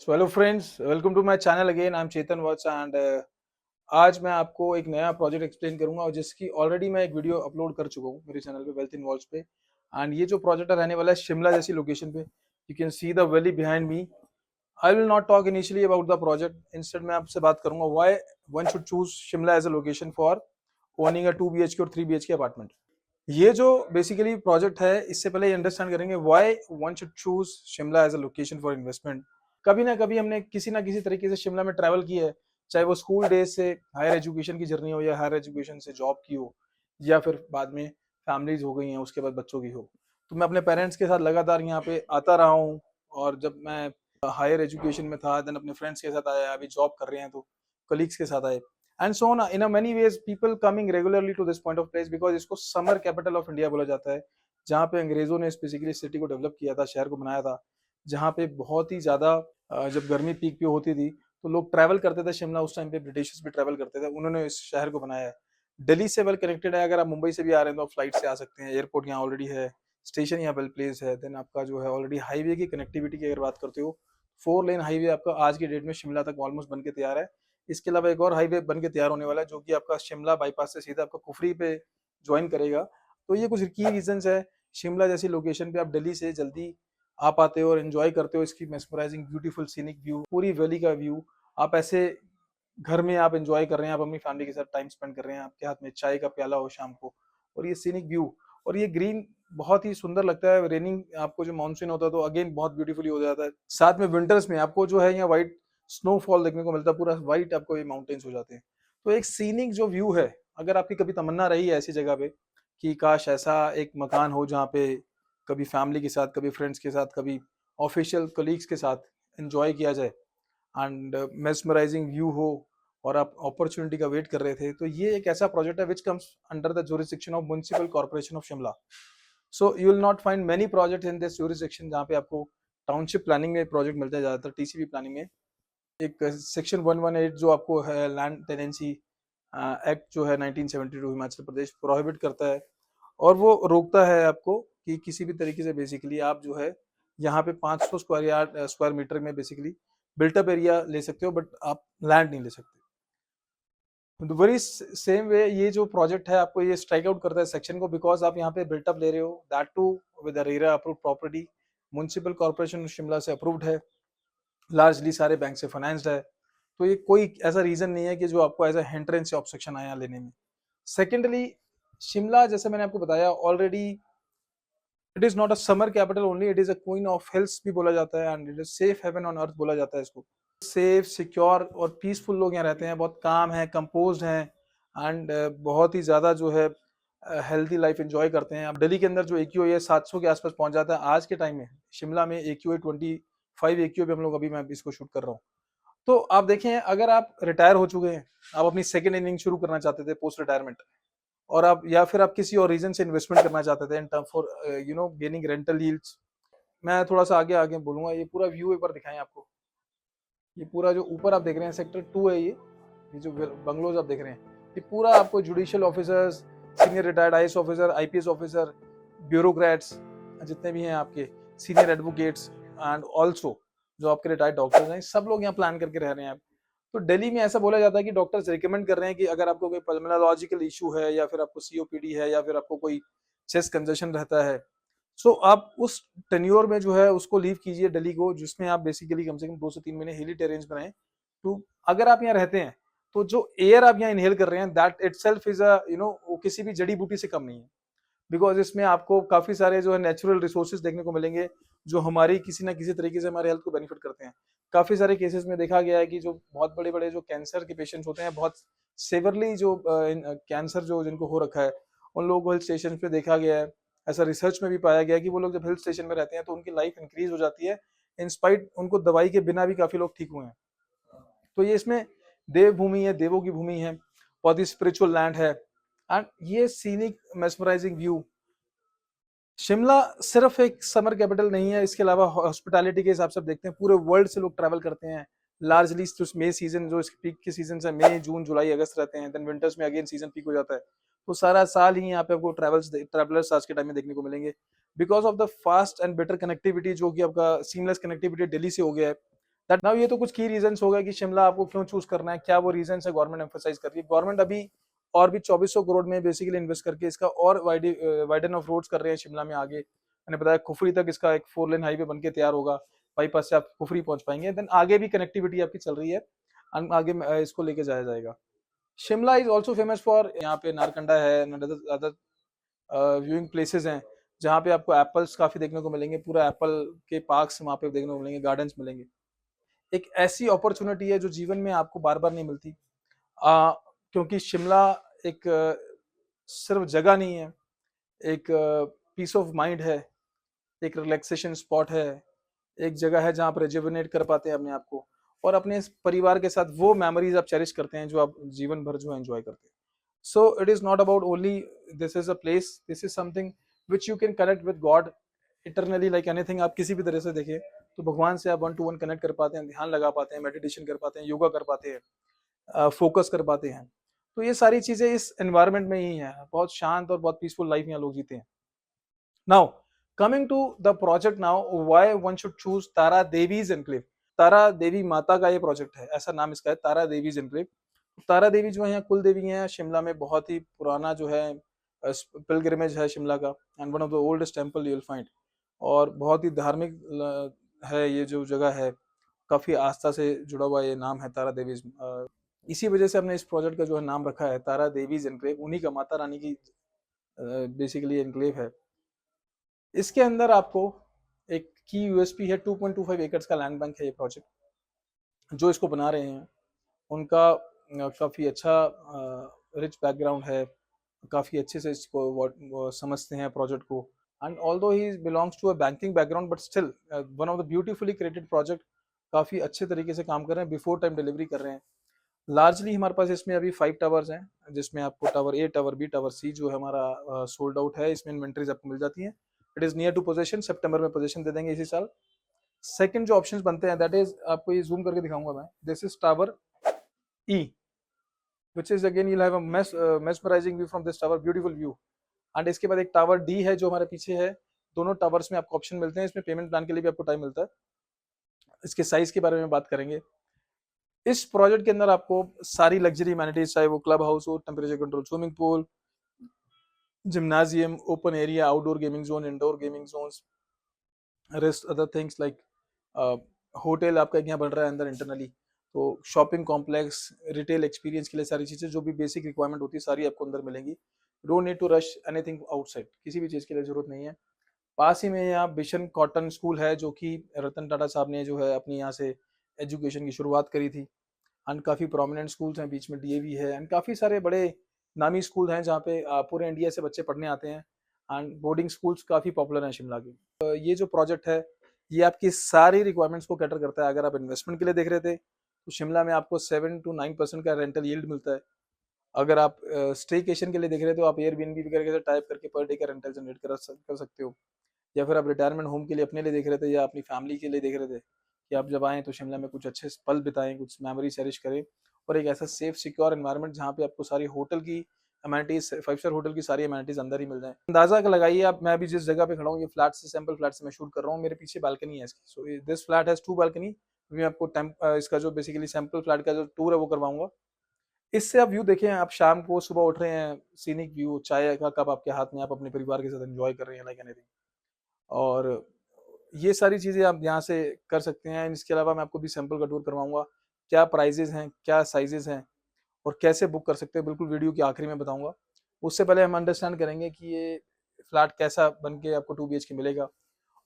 So hello friends, welcome to my channel again. I am Chetan Vats and आज मैं आपको एक नया प्रोजेक्ट एक्सप्लेन करूंगा और जिसकी ऑलरेडी मैं एक वीडियो अपलोड कर चुका हूं मेरे चैनल पे वेल्थ इन्वॉल्व्स पे। एंड ये जो प्रोजेक्ट रहने वाला है शिमला जैसी लोकेशन पे। You can see the valley behind me. I will not talk initially about the project, instead मैं आपसे बात करूंगा why one should choose Shimla as a location for owning a 2 BHK और 3 BHK अपार्टमेंट। ये जो बेसिकली प्रोजेक्ट है, इससे पहले ये अंडरस्टैंड करेंगे why one should choose Shimla as a location for investment. कभी ना कभी हमने किसी ना किसी तरीके से शिमला में ट्रैवल किया है, चाहे वो स्कूल डेज से हायर एजुकेशन की जर्नी हो या हायर एजुकेशन से जॉब की हो, या फिर बाद में फैमिलीज हो गई हैं उसके बाद बच्चों की हो। तो मैं अपने पेरेंट्स के साथ लगातार यहाँ पे आता रहा हूँ। और जब मैं हायर एजुकेशन में था देन अपने फ्रेंड्स के साथ आया, अभी जॉब कर रहे हैं तो कलीग्स के साथ आए। And so on in many ways people coming regularly to this point of place because इसको समर कैपिटल ऑफ इंडिया बोला जाता है, जहाँ पे अंग्रेजों ने स्पेसिफिकली सिटी को डेवलप किया था, शहर को बनाया था, जहाँ पे बहुत ही ज्यादा जब गर्मी पीक पे होती थी तो लोग ट्रैवल करते थे शिमला। उस टाइम पे ब्रिटिशर्स भी ट्रैवल करते थे, उन्होंने इस शहर को बनाया है। दिल्ली से वेल कनेक्टेड है, अगर आप मुंबई से भी आ रहे हैं तो आप फ्लाइट से आ सकते हैं, एयरपोर्ट यहाँ ऑलरेडी है, स्टेशन यहाँ वेल प्लेस है। देन आपका जो है ऑलरेडी हाईवे की कनेक्टिविटी की अगर बात करते हो, 4 लेन हाईवे आपका आज की डेट में शिमला तक ऑलमोस्ट बन के तैयार है। इसके अलावा एक और हाईवे बन के तैयार होने वाला है जो कि आपका शिमला बाईपास से सीधा आपका कुफरी पे ज्वाइन करेगा। तो ये कुछ की रीजंस है, शिमला जैसी लोकेशन पे आप दिल्ली से जल्दी आ पाते हो और एंजॉय करते हो इसकी मेस्मराइजिंग ब्यूटीफुल सीनिक व्यू, पूरी वैली का व्यू। आप ऐसे घर में आप एंजॉय कर रहे हैं, आप अपनी फैमिली के साथ टाइम स्पेंड कर रहे हैं, आपके हाथ में चाय का प्याला हो शाम को, और ये सीनिक व्यू और ये ग्रीन बहुत ही सुंदर लगता है। रेनिंग आपको जो मानसून होता है तो अगेन बहुत ब्यूटीफुली हो जाता है। साथ में विंटर्स में आपको जो है यहाँ व्हाइट स्नोफॉल देखने को मिलता है, पूरा व्हाइट आपको ये माउंटेन्स हो जाते हैं। तो एक सीनिक जो व्यू है, अगर आपकी कभी तमन्ना रही है ऐसी जगह पे कि काश ऐसा एक मकान हो जहाँ पे कभी फैमिली के साथ, कभी फ्रेंड्स के साथ, कभी ऑफिशियल कलीग्स के साथ एंजॉय किया जाए एंड मेस्मराइजिंग व्यू हो, और आप अपॉर्चुनिटी का वेट कर रहे थे, तो ये एक ऐसा प्रोजेक्ट है which comes under the jurisdiction of municipal corporation of Shimla. So you will not find many project in this jurisdiction जहाँ पे आपको टाउनशिप प्लानिंग में प्रोजेक्ट मिलते हैं, ज्यादातर टीसीपी प्लानिंग में। एक सेक्शन 118 जो आपको है लैंड टेनेंसी एक्ट जो है 1972 हिमाचल प्रदेश प्रोहिबिट करता है, और वो रोकता है आपको कि किसी भी तरीके से बेसिकली आप जो है यहाँ पे 500 स्क्वायर मीटर में बेसिकली बिल्टअप एरिया ले सकते हो, बट आप लैंड नहीं ले सकते। वेरी सेम वे ये जो प्रोजेक्ट है आपको ये स्ट्राइक आउट करता है सेक्शन को, बिकॉज आप यहाँ पे बिल्टअप ले रहे हो, that too with RERA approved property, municipal corporation Shimla से अप्रूव्ड है, लार्जली सारे बैंक से फाइनेंस्ड है। तो ये कोई ऐसा रीजन नहीं है कि जो आपको एज अ हिंड्रेंस या ऑब्स्ट्रक्शन आया लेने में। सेकेंडली, शिमला जैसे मैंने आपको बताया already, it is not a summer capital only, it is a queen of hills भी बोला जाता है, and it is safe heaven on earth बोला जाता है इसको। सेफ, सिक्योर और पीसफुल लोग यहाँ रहते हैं, बहुत काम है, कंपोज्ड हैं, एंड बहुत ही ज़्यादा जो है हेल्थी लाइफ एंजॉय करते हैं। अब दिल्ली के अंदर जो AQI है 700 के आसपास पहुंच जाता है आज के टाइम में, शिमला में AQI 25 AQI पे हम लोग अभी मैं इसको शूट कर रहा हूँ। तो आप देखें, अगर आप रिटायर हो चुके हैं, आप अपनी सेकेंड इनिंग शुरू करना चाहते थे पोस्ट रिटायरमेंट, और आप या फिर आप किसी और रीजन से इन्वेस्टमेंट करना चाहते थे in term for gaining rental yields, मैं थोड़ा सा आगे आगे बोलूंगा। ये पूरा व्यू एक बार दिखाएं आपको। ये पूरा जो ऊपर आप देख रहे हैं सेक्टर 2 है, ये जो बंगलोज आप देख रहे हैं, ये पूरा आपको judicial officers, senior retired IAS officer, IPS officer, bureaucrats जितने भी हैं आपके, सीनियर एडवोकेट्स एंड ऑल्सो जो आपके रिटायर्ड डॉक्टर्स हैं, सब लोग यहाँ प्लान करके रह रहे हैं। तो दिल्ली में ऐसा बोला जाता है कि डॉक्टर्स रिकमेंड कर रहे हैं कि अगर आपको कोई पल्मोनोलॉजिकल इशू है, या फिर आपको COPD है, या फिर आपको कोई चेस्ट कंजेशन रहता है, सो आप उस टेन्योर में जो है उसको लीव कीजिए दिल्ली को, जिसमें आप बेसिकली कम से कम 2 से 3 महीने हिली टेरेन्स में रहें। तो अगर आप यहाँ रहते हैं तो जो एयर आप यहाँ इनहेल कर रहे हैं, दैट इटसेल्फ इज अ वो किसी भी जड़ी बूटी से कम नहीं है, बिकॉज इसमें आपको काफी सारे जो है नेचुरल रिसोर्सेज देखने को मिलेंगे जो हमारी किसी ना किसी तरीके से हमारे हेल्थ को बेनिफिट करते हैं। काफी सारे केसेस में देखा गया है कि जो बहुत बड़े बड़े जो कैंसर के पेशेंट्स होते हैं, बहुत सेवरली जो कैंसर जो जिनको हो रखा है, उन लोगों को हिल स्टेशन पे देखा गया है। ऐसा रिसर्च में भी पाया गया है कि वो लोग जब हिल स्टेशन में रहते हैं तो उनकी लाइफ इंक्रीज हो जाती है, इंस्पाइट उनको दवाई के बिना भी काफी लोग ठीक हुए हैं। तो ये इसमें देवभूमि है, देवों की भूमि है, बहुत ही स्पिरिचुअल लैंड है, एंड ये सीनिक मेस्मराइजिंग व्यू। शिमला सिर्फ एक समर कैपिटल नहीं है, इसके अलावा हॉस्पिटैलिटी के हिसाब से आप देखते हैं पूरे वर्ल्ड से लोग ट्रैवल करते हैं। लार्जली मे सीजन जो इसके पीक के सीजन है, मई जून जुलाई अगस्त रहते हैं, देन विंटर्स में अगेन सीजन पीक हो जाता है। तो सारा साल ही यहाँ पे आपको ट्रैवलर्स आज के टाइम में देखने को मिलेंगे, because of the fast and better connectivity जो कि आपका सीमलेस कनेक्टिविटी दिल्ली से हो गया है। दैट नाउ ये तो कुछ की रीजंस हो गए कि शिमला आपको क्यों चूज करना है, क्या वो रीजंस है गवर्नमेंट एम्फोसाइज कर रही है। गवर्नमेंट अभी और भी 2400 करोड़ में बेसिकली इन्वेस्ट करके इसका और वाइडन ऑफ रोड्स कर रहे हैं शिमला में। आगे मैंने बताया कुफरी तक इसका एक 4 लेन हाईवे बन के तैयार होगा, बाईपास से आप कुफरी पहुंच पाएंगे। देन आगे भी कनेक्टिविटी आपकी चल रही है, आगे इसको लेके जाया जाएगा। Shimla is also famous for, यहाँ पे नारकंडा है, अदर व्यूइंग प्लेसेस हैं जहाँ पे आपको एप्पल्स काफी देखने को मिलेंगे, पूरा एप्पल के पार्क्स वहाँ पे देखने को मिलेंगे, गार्डन्स मिलेंगे। एक ऐसी अपॉर्चुनिटी है जो जीवन में आपको बार बार नहीं मिलती, क्योंकि शिमला एक सिर्फ जगह नहीं है, एक पीस ऑफ माइंड है, एक रिलैक्सेशन स्पॉट है, एक जगह है जहाँ आप रिजुविनेट कर पाते हैं अपने आप को, और अपने परिवार के साथ वो मेमोरीज आप चेरिश करते हैं जो आप जीवन भर जो एंजॉय करते हैं। So it is not about only this is a place, this is something which you can connect with God eternally, like anything. आप किसी भी तरह से देखें तो भगवान से आप 1 to 1 कनेक्ट कर पाते हैं, ध्यान लगा पाते हैं, मेडिटेशन कर पाते हैं, योगा कर पाते हैं, फोकस कर पाते हैं। तो ये सारी चीजें इस एनवायरनमेंट में ही है, बहुत शांत और बहुत पीसफुल लाइफ यहाँ लोग जीते हैं। Now coming to the project, now why one should choose Tara Devi's enclave. Tara Devi माता का ये प्रोजेक्ट है, ऐसा नाम इसका है, तारा देवीज एनक्लेव। तारा देवी जो है कुल देवी हैं शिमला में, बहुत ही पुराना जो है पिलग्रिमेज है शिमला का, and one of the oldest temple you will find, और बहुत ही धार्मिक है ये जो जगह है, काफी आस्था से जुड़ा हुआ ये नाम है तारा देवी। इसी वजह से हमने इस प्रोजेक्ट का जो है नाम रखा है तारा देवीज एनक्लेव, उन्हीं का, माता रानी की बेसिकली एनक्लेव है। इसके अंदर आपको एक की यूएसपी है, 2.25 एकड़ का लैंड बैंक है ये प्रोजेक्ट। जो इसको बना रहे हैं उनका काफ़ी अच्छा रिच बैकग्राउंड है, काफ़ी अच्छे से इसको वो समझते हैं प्रोजेक्ट को, and although he belongs to a banking background, but still one of the beautifully created project, काफ़ी अच्छे तरीके से काम कर रहे हैं, बिफोर टाइम डिलीवरी कर रहे हैं। लार्जली हमारे पास इसमें अभी 5 टावर्स हैं, जिसमें आपको tower A, tower B, tower C जो है हमारा सोल्ड आउट है, इसमें इन्वेंट्रीज आपको मिल जाती हैं। It is near to possession, सितंबर में पोजीशन दे देंगे इसी साल। सेकंड जो ऑप्शंस बनते हैं दैट इज, आपको ये जूम करके दिखाऊंगा मैं, this is tower E, which is again you'll have a mesmerizing view from this tower, beautiful view। And इसके बाद एक टावर डी है जो हमारे पीछे है। दोनों टावर्स में आपको ऑप्शन मिलते हैं, इसमें पेमेंट प्लान के लिए भी आपको टाइम मिलता है। इसके साइज के बारे में बात करेंगे। इस प्रोजेक्ट के अंदर आपको सारी लग्जरी अमेनिटीज, चाहे वो क्लब हाउस हो, temperature control swimming pool, gymnasium, open area, outdoor gaming zone, indoor gaming zones, rest other things like hotel आपका यहाँ बन रहा है अंदर इंटरनली, तो शॉपिंग कॉम्प्लेक्स, रिटेल एक्सपीरियंस के लिए सारी चीज़ें जो भी बेसिक रिक्वायरमेंट होती है सारी आपको अंदर मिलेंगी। Don't need to rush anything outside, किसी भी चीज़ के लिए जरूरत नहीं है। पास ही में यहाँ बिशन कॉटन स्कूल है, जो कि रतन टाटा साहब ने जो है अपनी यहाँ से एजुकेशन की शुरुआत करी थी, एंड काफ़ी प्रोमिनेंट स्कूल्स हैं, बीच में डीएवी है, एंड काफ़ी सारे बड़े नामी स्कूल हैं जहाँ पे पूरे इंडिया से बच्चे पढ़ने आते हैं, एंड बोर्डिंग स्कूल्स काफ़ी पॉपुलर हैं शिमला के। ये जो प्रोजेक्ट है ये आपकी सारी रिक्वायरमेंट्स को कैटर करता है। अगर आप इन्वेस्टमेंट के लिए देख रहे थे तो शिमला में आपको 7 to 9% का रेंटल यील्ड मिलता है। अगर आप स्टेकेशन के लिए देख रहे थे तो आप एयरबीएनबी वगैरह से टाइप करके पर डे का रेंटल जनरेट कर सकते हो। या फिर आप रिटायरमेंट होम के लिए अपने लिए देख रहे थे या अपनी फैमिली के लिए देख रहे थे कि आप जब आएँ तो शिमला में कुछ अच्छे पल बिताएं, कुछ मेमोरी चेरिश करें, और एक ऐसा सेफ सिक्योर एनवायरनमेंट जहाँ पे आपको सारी होटल की अमेनिटीज, 5 स्टार होटल की सारी अमेनिटीज अंदर ही मिल जाए। अंदाजा लगाइए आप, मैं अभी जिस जगह पे खड़ा हूँ ये फ्लैट से, सैंपल फ्लैट से मैं शूट कर रहा हूँ, मेरे पीछे बालकनी है इसकी। So this flat has 2 balcony. मैं आपको इसका जो बेसिकली सैंपल फ्लैट का जो टूर है वो करवाऊंगा। इससे आप व्यू देखें, आप शाम को सुबह उठ रहे हैं, सीनिक व्यू, चाय का कप आपके हाथ में, आप अपने परिवार के साथ एंजॉय कर रहे हैं लाइक एनीथिंग, और ये सारी चीज़ें आप यहाँ से कर सकते हैं। इसके अलावा मैं आपको भी सैंपल का टूर करवाऊंगा, क्या प्राइजेज हैं, क्या साइजेस हैं, और कैसे बुक कर सकते हैं, बिल्कुल वीडियो के आखिरी में बताऊंगा। उससे पहले हम अंडरस्टैंड करेंगे कि ये फ्लैट कैसा बन के आपको 2 BHK मिलेगा।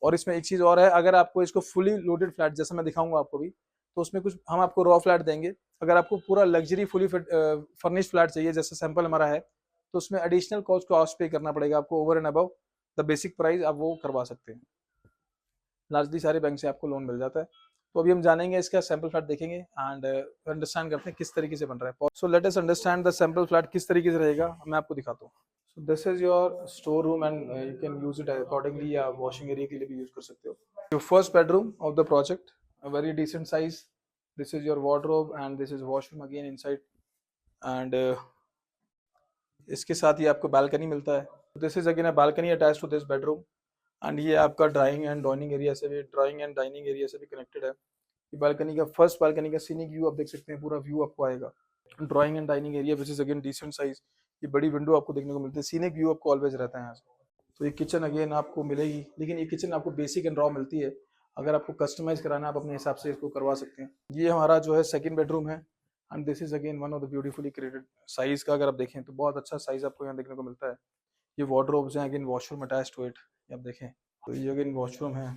और इसमें एक चीज़ और है, अगर आपको इसको फुली लोडेड फ्लैट जैसा मैं दिखाऊंगा आपको भी, तो उसमें कुछ हम आपको रॉ फ्लैट देंगे। अगर आपको पूरा लग्जरी फुली फर्निश्ड फ्लैट चाहिए जैसे सैंपल हमारा है, तो उसमें एडिशनल कॉस्ट पे करना पड़ेगा आपको, over and above the basic price आप वो करवा सकते हैं। लार्जली सारे बैंक से आपको लोन मिल जाता है। तो अभी हम जानेंगे इसका सैंपल फ्लैट देखेंगे एंड अंडरस्टैंड करते हैं किस तरीके से बन रहा है। So let us understand the sample flat किस तरीके से रहेगा, मैं आपको दिखाता हूँ। So this is your store room and you can use it accordingly, या वॉशिंग एरिया के लिए भी यूज कर सकते हो। Your first bedroom of the project, a very decent size. This is your wardrobe and this is washroom again inside, and इसके साथ ही आपको बालकनी मिलता है। This is again a balcony attach to this bedroom, and ये आपका drawing and dining area से भी कनेक्टेड है। ये बालकनी का फर्स्ट बालकनी का सीनिक व्यू आप देख सकते हैं, पूरा व्यू आपको आएगा। Drawing and dining area which is again decent size, ये बड़ी विंडो आपको देखने को मिलती है, सीनिक व्यू आपको ऑलवेज रहता है यहाँ से। तो ये किचन अगेन आपको मिलेगी, लेकिन ये किचन आपको बेसिक एंड रॉ मिलती है, अगर आपको कस्टमाइज कराना है आप अपने हिसाब से इसको करवा सकते हैं। ये हमारा जो है सेकंड बेडरूम है and this is again one of the beautifully created size का, अगर आप देखें तो बहुत अच्छा साइज आपको यहाँ देखने को मिलता है। ये वार्डरोब्स हैं, again washroom attach to it, आप देखें तो ये अगेन वॉशरूम है।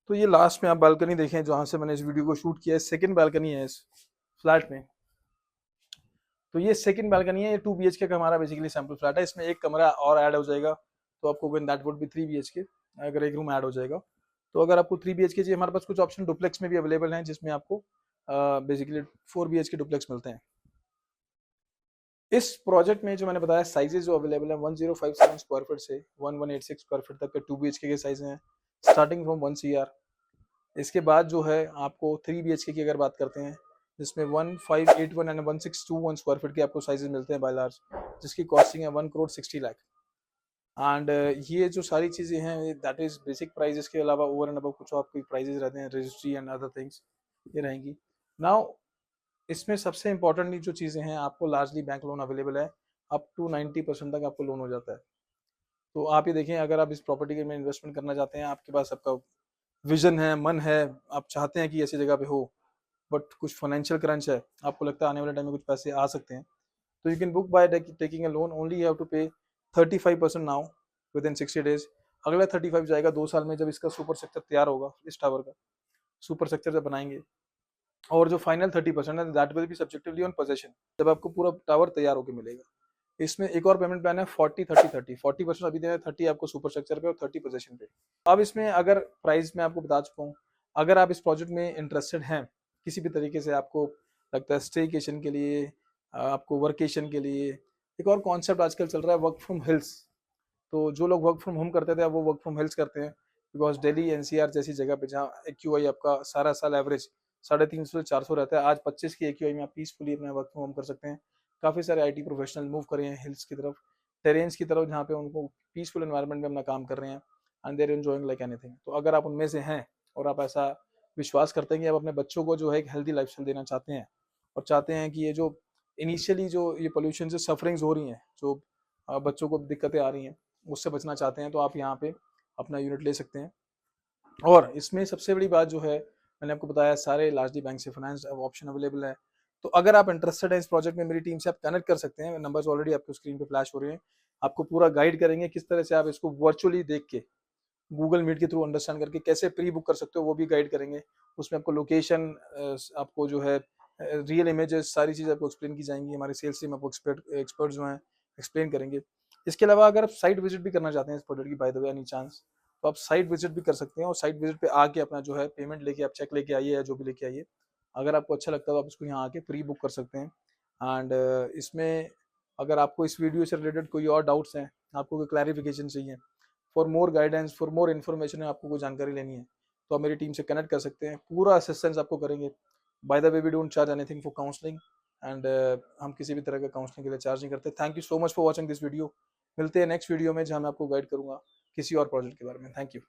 तो ये लास्ट में आप बालकनी देखें जहाँ से मैंने इस वीडियो को शूट किया है, सेकंड बालकनी है इस फ्लैट में। तो ये सेकंड बालकनी है, ये 2 BHK का हमारा बेसिकली सैंपल फ्लैट है, इसमें एक कमरा और ऐड हो जाएगा तो आपको when that would be 3 BHK, अगर एक रूम ऐड हो जाएगा। तो अगर आपको 3 BHK चाहिए, हमारे पास कुछ ऑप्शन डुप्लेक्स में भी अवेलेबल हैं जिसमें आपको बेसिकली 4 BHK डुप्लेक्स मिलते हैं। इस प्रोजेक्ट में जो मैंने बताया साइजेस जो अवेलेबल है 1057 स्क्वायर फीट से 1186 स्क्वायर फीट तक के 2 BHK के साइज हैं, स्टार्टिंग फ्रॉम 1 CR। इसके बाद जो है आपको 3 BHK की अगर बात करते हैं, जिसमें 1581 एंड 1621 स्क्वायर फीट के आपको साइजेस मिलते हैं बाय लार्ज, जिसकी कॉस्टिंग है 1,60,00,000। एंड ये जो सारी चीज़ें हैं दैट इज बेसिक प्राइजेस के अलावा ओवर एंड अबव कुछ आपके प्राइजेस रहते हैं, रजिस्ट्री एंड अदर थिंग्स ये रहेंगी। नाउ इसमें सबसे इंपॉर्टेंट जो चीज़ें हैं, आपको लार्जली बैंक लोन अवेलेबल है, अप टू 90% तक आपको लोन हो जाता है। तो आप ये देखें, अगर आप इस प्रॉपर्टी में इन्वेस्टमेंट करना चाहते हैं, आपके पास आपका विजन है, मन है, आप चाहते हैं कि ऐसी जगह पे हो, बट कुछ फाइनेंशियल क्रंच है, आपको लगता है आने वाले टाइम में कुछ पैसे आ सकते हैं, तो you can book by taking a loan. Only you have to pay 35% now with in 60 days. अगला 35 जाएगा 2 साल में, जब इसका सुपर स्ट्रक्चर तैयार होगा, इस टावर का सुपर स्ट्रक्चर जब बनाएंगे। और जो फाइनल 30% है that will be subjectively on possession, जब आपको पूरा टावर तैयार होकर मिलेगा। इसमें एक और पेमेंट प्लान है 40-30-30, 40% अभी देना है, 30 आपको सुपर स्ट्रक्चर पे और 30 पोजेशन पे। अब इसमें अगर प्राइस मैं आपको बता चुका हूँ, अगर आप इस प्रोजेक्ट में इंटरेस्टेड हैं किसी भी तरीके से, आपको लगता है स्टेकेशन के लिए, आपको वर्केशन के लिए, एक और कॉन्सेप्ट आजकल चल रहा है वर्क फ्रॉम हिल्स। तो जो लोग वर्क फ्रॉम होम करते थे अब वो वर्क फ्रॉम हिल्स करते हैं, बिकॉज दिल्ली NCR जैसी जगह पे जहाँ AQI आपका सारा साल एवरेज 350 से 400 रहता है, आज 25 की AQI में आप पीसफुली अपना वर्क फ्रॉम होम कर सकते हैं। काफ़ी सारे IT प्रोफेशनल मूव कर रहे हैं हिल्स की तरफ, टेरेन्स की तरफ, जहाँ पे उनको पीसफुल एनवायरनमेंट में अपना काम कर रहे हैं and there enjoying like anything. तो अगर आप उनमें से हैं और आप ऐसा विश्वास करते हैं कि आप अपने बच्चों को जो है एक हेल्दी लाइफस्टाइल देना चाहते हैं, और चाहते हैं कि ये जो इनिशियली जो ये पोल्यूशन से सफरिंग्स हो रही हैं, जो बच्चों को दिक्कतें आ रही हैं, उससे बचना चाहते हैं, तो आप यहाँ पे अपना यूनिट ले सकते हैं। और इसमें सबसे बड़ी बात जो है, मैंने आपको बताया सारे लार्जली बैंक से फाइनेंस ऑप्शन अवेलेबल है। तो अगर आप इंटरेस्टेड हैं इस प्रोजेक्ट में, मेरी टीम से आप कनेक्ट कर सकते हैं, नंबर्स ऑलरेडी आपको स्क्रीन पे फ्लैश हो रहे हैं। आपको पूरा गाइड करेंगे किस तरह से आप इसको वर्चुअली देख के, गूगल मीट के थ्रू अंडरस्टैंड करके कैसे प्री बुक कर सकते हो, वो भी गाइड करेंगे। उसमें आपको लोकेशन, आपको जो है रियल इमेजेस, सारी चीज़ आपको एक्सप्लेन की जाएंगी, हमारे सेल्स टीम आपको एक्सपर्ट जो हैं एक्सप्लेन करेंगे। इसके अलावा अगर आप साइट विजिट भी करना चाहते हैं इस प्रोडक्ट की, bye the way any chance, तो आप साइट विजिट भी कर सकते हैं, और साइट विजिट पे आके अपना जो है पेमेंट लेके आप चेक लेके आइए या जो भी लेके आइए। अगर आपको अच्छा लगता है तो आप इसको यहाँ आके प्री बुक कर सकते हैं। एंड इसमें अगर आपको इस वीडियो से रिलेटेड कोई और डाउट्स हैं, आपको कोई क्लैरिफिकेशन चाहिए, for more guidance, for more information है, आपको कोई जानकारी लेनी है, तो आप मेरी टीम से कनेक्ट कर सकते हैं, पूरा असिस्टेंस आपको करेंगे। By the way we don't charge anything for counselling, and हम किसी भी तरह का काउंसलिंग के लिए चार्ज नहीं करते। Thank you so much for watching this video. मिलते हैं नेक्स्ट वीडियो में, जहाँ मैं आपको गाइड करूंगा किसी और प्रोजेक्ट के बारे में। Thank you.